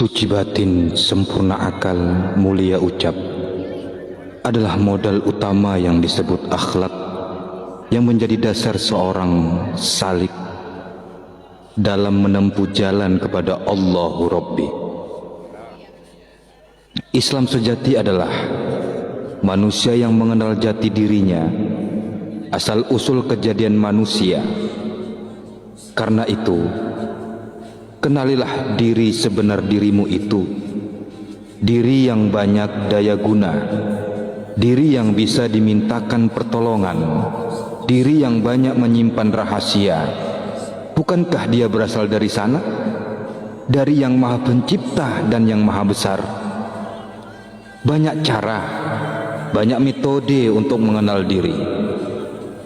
Suci batin, sempurna akal, mulia ucap adalah modal utama yang disebut akhlak, yang menjadi dasar seorang salik dalam menempuh jalan kepada Allahu Rabbi. Islam sejati adalah manusia yang mengenal jati dirinya, asal usul kejadian manusia. Karena itu, kenalilah diri sebenar dirimu itu, diri yang banyak daya guna, diri yang bisa dimintakan pertolongan, diri yang banyak menyimpan rahasia. Bukankah dia berasal dari sana? Dari yang maha pencipta dan yang maha besar. Banyak cara, banyak metode untuk mengenal diri.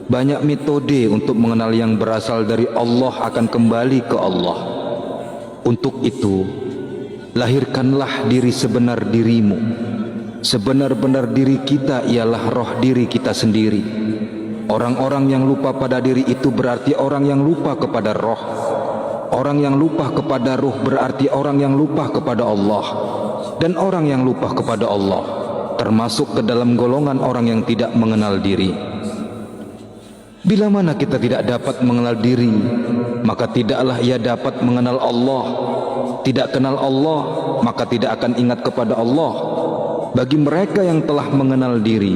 Banyak metode untuk mengenal yang berasal dari Allah akan kembali ke Allah. Untuk itu, lahirkanlah diri sebenar dirimu. Sebenar-benar diri kita ialah roh diri kita sendiri. Orang-orang yang lupa pada diri itu berarti orang yang lupa kepada roh. Orang yang lupa kepada ruh berarti orang yang lupa kepada Allah. Dan orang yang lupa kepada Allah termasuk ke dalam golongan orang yang tidak mengenal diri. Bila mana kita tidak dapat mengenal diri, maka tidaklah ia dapat mengenal Allah. Tidak kenal Allah, maka tidak akan ingat kepada Allah. Bagi mereka yang telah mengenal diri,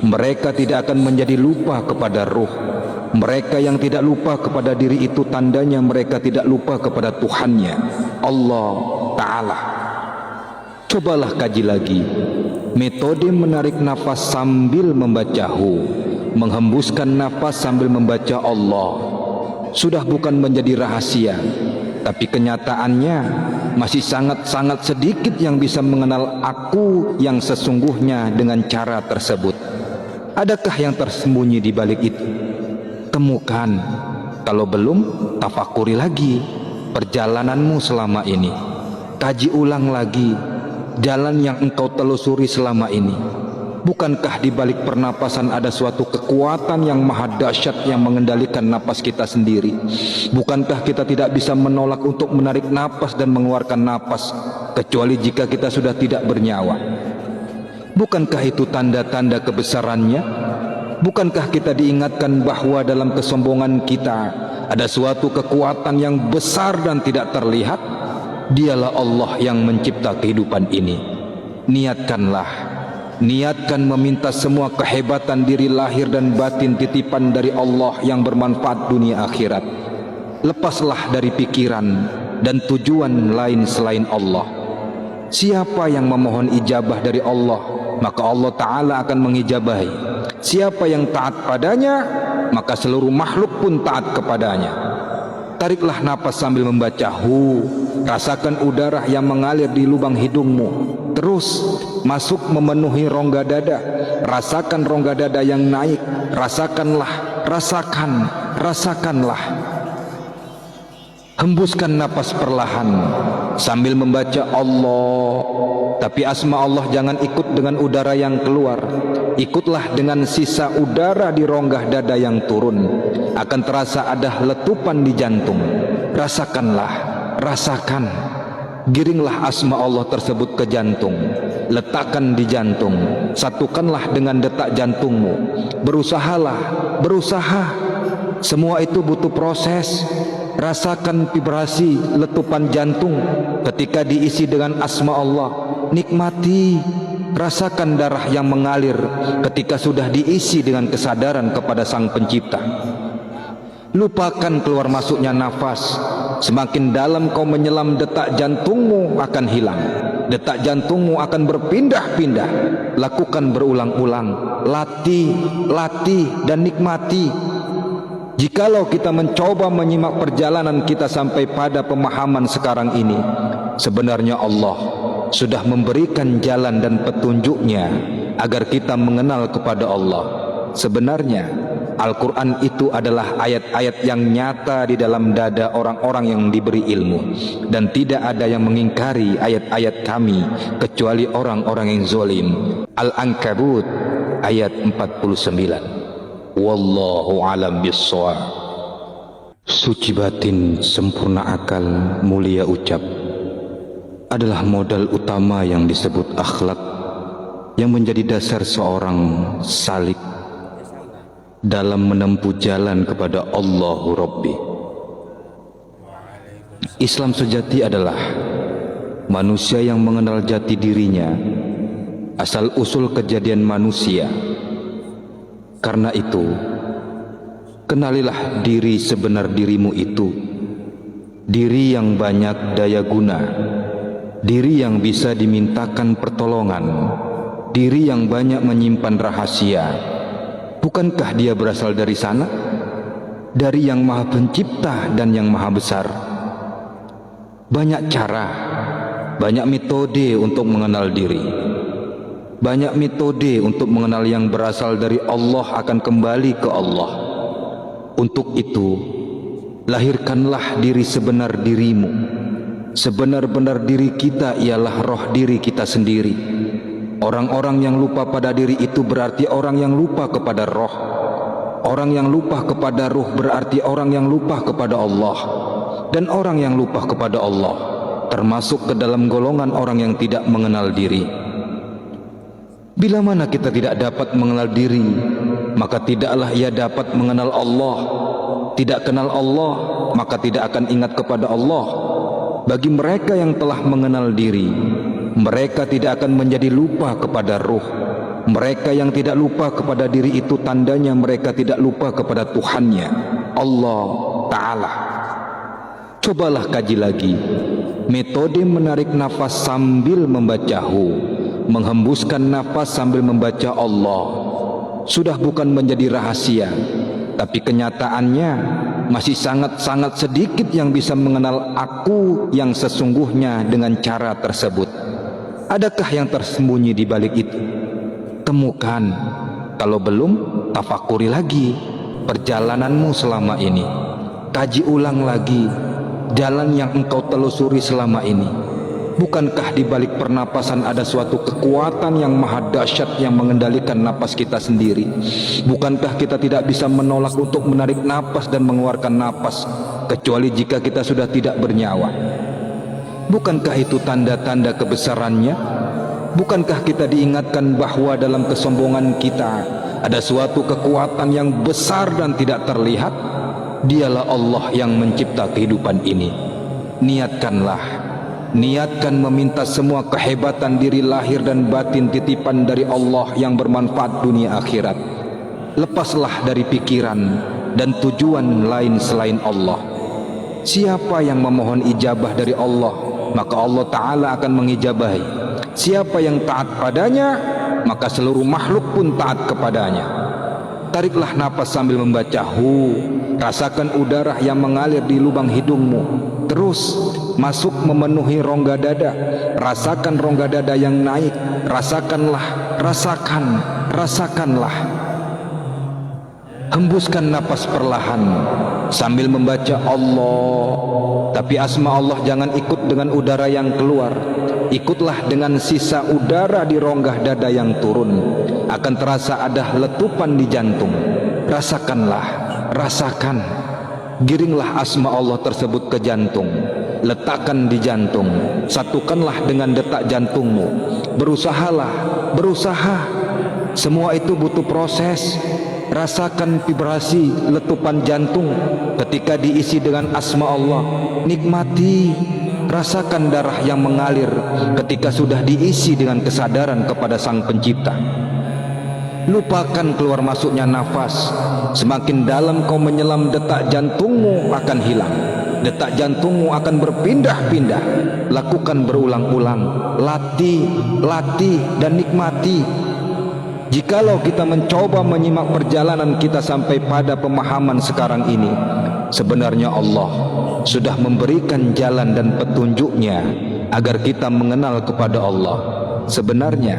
mereka tidak akan menjadi lupa kepada ruh. Mereka yang tidak lupa kepada diri itu tandanya mereka tidak lupa kepada Tuhannya, Allah Ta'ala. Cobalah kaji lagi metode menarik nafas sambil membaca hu, menghembuskan nafas sambil membaca Allah. Sudah bukan menjadi rahasia, tapi kenyataannya masih sangat-sangat sedikit yang bisa mengenal aku yang sesungguhnya dengan cara tersebut. Adakah yang tersembunyi di balik itu? Temukan. Kalau belum, tafakuri lagi perjalananmu selama ini. Kaji ulang lagi jalan yang engkau telusuri selama ini. Bukankah di balik pernapasan ada suatu kekuatan yang maha dahsyat yang mengendalikan napas kita sendiri? Bukankah kita tidak bisa menolak untuk menarik napas dan mengeluarkan napas kecuali jika kita sudah tidak bernyawa? Bukankah itu tanda-tanda kebesarannya? Bukankah kita diingatkan bahwa dalam kesombongan kita ada suatu kekuatan yang besar dan tidak terlihat? Dialah Allah yang mencipta kehidupan ini. Niatkan meminta semua kehebatan diri lahir dan batin titipan dari Allah yang bermanfaat dunia akhirat. Lepaslah dari pikiran dan tujuan lain selain Allah. Siapa yang memohon ijabah dari Allah, maka Allah Ta'ala akan mengijabahi. Siapa yang taat padanya, maka seluruh makhluk pun taat kepadanya. Tariklah napas sambil membaca hu. Rasakan udara yang mengalir di lubang hidungmu, terus masuk memenuhi rongga dada. Rasakan rongga dada yang naik. Rasakanlah. Hembuskan napas perlahan sambil membaca Allah. Tapi asma Allah jangan ikut dengan udara yang keluar. Ikutlah dengan sisa udara di rongga dada yang turun. Akan terasa ada letupan di jantung. Rasakan. Giringlah asma Allah tersebut ke jantung. Letakkan di jantung. Satukanlah dengan detak jantungmu. Berusaha. Semua itu butuh proses. Rasakan vibrasi letupan jantung ketika diisi dengan asma Allah. Nikmati. Rasakan darah yang mengalir ketika sudah diisi dengan kesadaran kepada Sang Pencipta. Lupakan keluar masuknya nafas. Semakin dalam kau menyelam, detak jantungmu akan hilang. Detak jantungmu akan berpindah-pindah. Lakukan berulang-ulang. Latih dan nikmati. Jikalau kita mencoba menyimak perjalanan kita sampai pada pemahaman sekarang ini, sebenarnya Allah sudah memberikan jalan dan petunjuknya agar kita mengenal kepada Allah. Sebenarnya Al-Quran itu adalah ayat-ayat yang nyata di dalam dada orang-orang yang diberi ilmu. Dan tidak ada yang mengingkari ayat-ayat kami kecuali orang-orang yang zalim. Al-Ankabut ayat 49. Wallahu alam bissawab. Suci batin, sempurna akal, mulia ucap adalah modal utama yang disebut akhlak, yang menjadi dasar seorang salik dalam menempuh jalan kepada Allahu Rabbi. Islam sejati adalah manusia yang mengenal jati dirinya, asal usul kejadian manusia. Karena itu, kenalilah diri sebenar dirimu itu, diri yang banyak daya guna, diri yang bisa dimintakan pertolongan, diri yang banyak menyimpan rahasia. Bukankah dia berasal dari sana? Dari yang maha pencipta dan yang maha besar. Banyak cara, banyak metode untuk mengenal diri. Banyak metode untuk mengenal yang berasal dari Allah akan kembali ke Allah. Untuk itu, lahirkanlah diri sebenar dirimu. Sebenar-benar diri kita ialah roh diri kita sendiri. Orang-orang yang lupa pada diri itu berarti orang yang lupa kepada roh. Orang yang lupa kepada ruh berarti orang yang lupa kepada Allah. Dan orang yang lupa kepada Allah termasuk ke dalam golongan orang yang tidak mengenal diri. Bila mana kita tidak dapat mengenal diri, maka tidaklah ia dapat mengenal Allah. Tidak kenal Allah, maka tidak akan ingat kepada Allah. Bagi mereka yang telah mengenal diri, mereka tidak akan menjadi lupa kepada ruh. Mereka yang tidak lupa kepada diri itu tandanya mereka tidak lupa kepada Tuhannya, Allah Ta'ala. Cobalah kaji lagi metode menarik nafas sambil membaca hu, menghembuskan nafas sambil membaca Allah. Sudah bukan menjadi rahasia, tapi kenyataannya masih sangat-sangat sedikit yang bisa mengenal aku yang sesungguhnya dengan cara tersebut. Adakah yang tersembunyi di balik itu? Temukan. Kalau belum, tafakuri lagi perjalananmu selama ini. Kaji ulang lagi jalan yang engkau telusuri selama ini. Bukankah di balik pernapasan ada suatu kekuatan yang maha dahsyat yang mengendalikan napas kita sendiri? Bukankah kita tidak bisa menolak untuk menarik napas dan mengeluarkan napas kecuali jika kita sudah tidak bernyawa? Bukankah itu tanda-tanda kebesarannya? Bukankah kita diingatkan bahwa dalam kesombongan kita ada suatu kekuatan yang besar dan tidak terlihat? Dialah Allah yang mencipta kehidupan ini. Niatkan meminta semua kehebatan diri lahir dan batin titipan dari Allah yang bermanfaat dunia akhirat. Lepaslah dari pikiran dan tujuan lain selain Allah. Siapa yang memohon ijabah dari Allah, maka Allah Ta'ala akan mengijabahi. Siapa yang taat padanya, maka seluruh makhluk pun taat kepadanya. Tariklah napas sambil membaca hu. Rasakan udara yang mengalir di lubang hidungmu, terus masuk memenuhi rongga dada. Rasakan rongga dada yang naik. Rasakanlah. Hembuskan napas perlahan sambil membaca Allah. Tapi asma Allah jangan ikut dengan udara yang keluar. Ikutlah dengan sisa udara di rongga dada yang turun. Akan terasa ada letupan di jantung. Rasakan. Giringlah asma Allah tersebut ke jantung. Letakkan di jantung. Satukanlah dengan detak jantungmu. Berusaha. Semua itu butuh proses. Rasakan vibrasi letupan jantung ketika diisi dengan asma Allah. Nikmati. Rasakan darah yang mengalir ketika sudah diisi dengan kesadaran kepada Sang Pencipta. Lupakan keluar masuknya nafas. Semakin dalam kau menyelam, detak jantungmu akan hilang. Detak jantungmu akan berpindah-pindah. Lakukan berulang-ulang. Latih dan nikmati. Jikalau kita mencoba menyimak perjalanan kita sampai pada pemahaman sekarang ini, sebenarnya Allah sudah memberikan jalan dan petunjuknya agar kita mengenal kepada Allah. Sebenarnya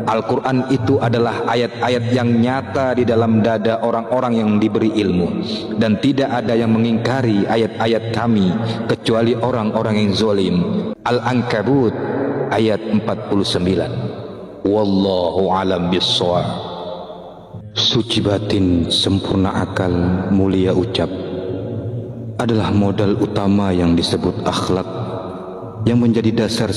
Al-Quran itu adalah ayat-ayat yang nyata di dalam dada orang-orang yang diberi ilmu. Dan tidak ada yang mengingkari ayat-ayat kami kecuali orang-orang yang zalim. Al-Ankabut ayat 49. Wallahu alam bissawab. Suci batin, sempurna akal, mulia ucap adalah modal utama yang disebut akhlak, yang menjadi dasar